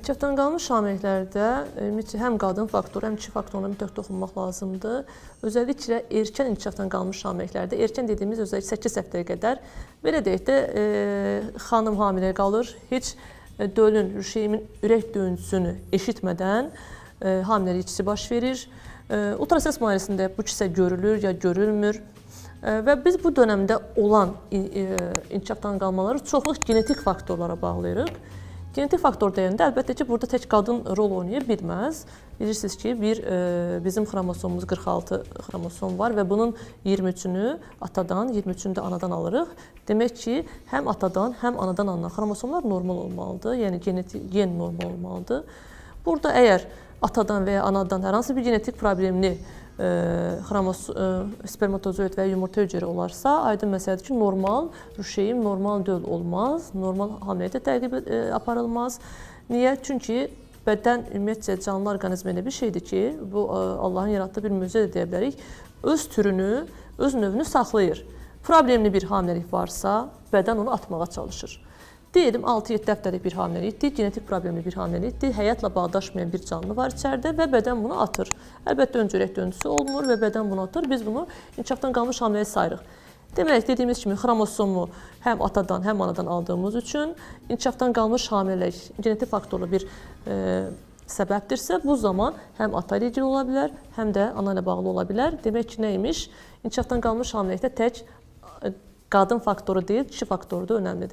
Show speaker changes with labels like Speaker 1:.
Speaker 1: İnkişafdan qalmış hamiləliklərdə həm qadın faktoru, həm kişi faktoruna mütləq toxunmaq lazımdır. Özəlliklə erkən inkişafdan qalmış hamiləliklərdə, erkən dediyimiz özəlliklə 8 həftəyə qədər, belə deyək də, xanım hamilə qalır, heç dölün, rüşeyimin ürək döyüntüsünü eşitmədən hamiləlik ikisi baş verir. Ultrasəs müayinəsində bu kisə görülür ya görülmür. Və biz bu dönəmdə olan inkişafdan qalmaları çoxluq genetik faktorlara bağlayırıq. Genetik faktor deyəndə əlbəttə ki, burada tək qadın rol oynaya bilməz. Bilirsiniz ki, bizim xromosomumuz 46 xromosom var və bunun 23-ünü atadan, 23-ünü də anadan alırıq. Demək ki, həm atadan, həm anadan alınan xromosomlar normal olmalıdır, yəni gen normal olmalıdır. Burada əgər atadan və ya anadan hər hansı bir genetik problemli spermatozoid və ya yumurta hüceyrə olarsa, aydın məsələdir ki, normal rüşeyim, normal döl olmaz, normal hamiləlikdə təqib aparılmaz. Niyə? Çünki bədən ümumiyyətcə canlı orqanizm elə bir şeydir ki, bu Allahın yaratdığı bir möcüzə də deyə bilərik, öz türünü, öz növünü saxlayır. Problemli bir hamiləlik varsa, bədən onu atmağa çalışır. Deyelim 6-7 həftəlik bir hamiləlikdir, genetik problemli bir hamiləlikdir, həyatla bağdaşmayan bir canlı var içəridə və bədən bunu atır. Əlbəttə öncə ürək döntüsü olmur və bədən bunu atır, biz bunu inkişafdan qalmış hamiləlik sayırıq. Demək, dediyimiz kimi xromosomu həm atadan, həm anadan aldığımız üçün inkişafdan qalmış hamiləlik genetik faktorlu bir səbəbdirsə, bu zaman həm ata ilə ilgili ola bilər, həm də ana ilə bağlı ola bilər. Demək ki, neymiş? İnkişafdan qalmış hamiləlikdə tək qadın faktoru deyil, kişi faktoru da önəmlidir.